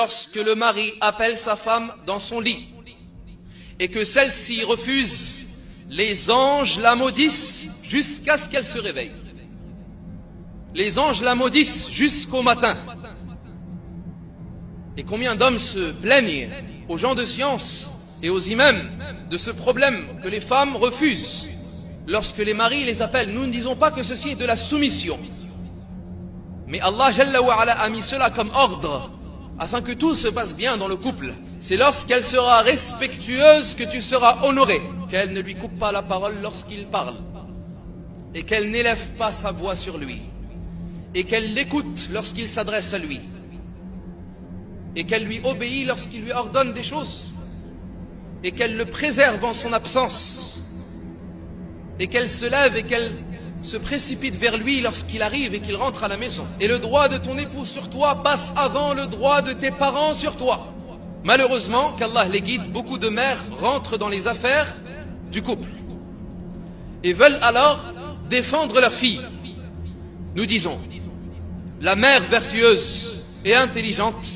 lorsque le mari appelle sa femme dans son lit et que celle-ci refuse, les anges la maudissent jusqu'à ce qu'elle se réveille. Les anges la maudissent jusqu'au matin. Et combien d'hommes se plaignent aux gens de science et aux imams de ce problème que les femmes refusent lorsque les maris les appellent. Nous ne disons pas que ceci est de la soumission, mais Allah Jalla wa Ala a mis cela comme ordre afin que tout se passe bien dans le couple. C'est lorsqu'elle sera respectueuse que tu seras honoré, qu'elle ne lui coupe pas la parole lorsqu'il parle, et qu'elle n'élève pas sa voix sur lui, et qu'elle l'écoute lorsqu'il s'adresse à lui, et qu'elle lui obéit lorsqu'il lui ordonne des choses, et qu'elle le préserve en son absence, et qu'elle se lève et qu'elle se précipite vers lui lorsqu'il arrive et qu'il rentre à la maison. Et le droit de ton époux sur toi passe avant le droit de tes parents sur toi. Malheureusement, qu'Allah les guide, beaucoup de mères rentrent dans les affaires du couple et veulent alors défendre leur fille. Nous disons, la mère vertueuse et intelligente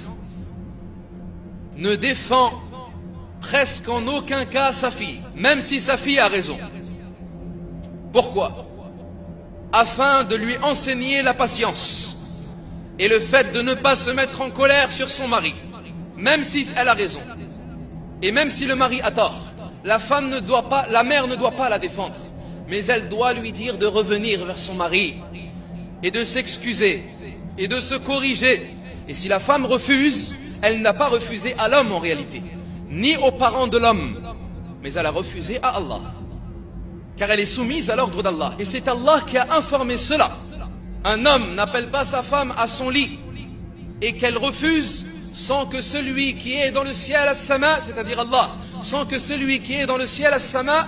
ne défend presque en aucun cas sa fille, même si sa fille a raison. Pourquoi? Afin de lui enseigner la patience et le fait de ne pas se mettre en colère sur son mari, même si elle a raison et même si le mari a tort. La femme ne doit pas, la mère ne doit pas la défendre, mais elle doit lui dire de revenir vers son mari et de s'excuser et de se corriger. Et si la femme refuse, elle n'a pas refusé à l'homme en réalité, ni aux parents de l'homme, mais elle a refusé à Allah, car elle est soumise à l'ordre d'Allah. Et c'est Allah qui a informé cela. Un homme n'appelle pas sa femme à son lit et qu'elle refuse sans que celui qui est dans le ciel as-sama, c'est-à-dire Allah, sans que celui qui est dans le ciel as-sama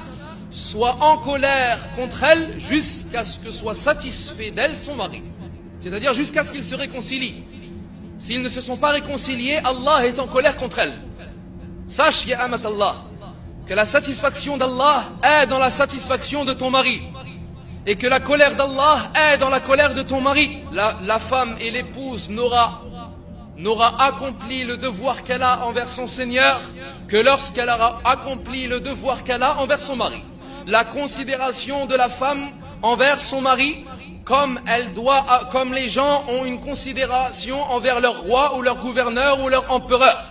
soit en colère contre elle jusqu'à ce que soit satisfait d'elle son mari. C'est-à-dire jusqu'à ce qu'ils se réconcilient. S'ils ne se sont pas réconciliés, Allah est en colère contre elle. Sache, ya amat Allah, que la satisfaction d'Allah est dans la satisfaction de ton mari, et que la colère d'Allah est dans la colère de ton mari. La femme et l'épouse n'aura accompli le devoir qu'elle a envers son Seigneur que lorsqu'elle aura accompli le devoir qu'elle a envers son mari. La considération de la femme envers son mari, comme les gens ont une considération envers leur roi ou leur gouverneur ou leur empereur.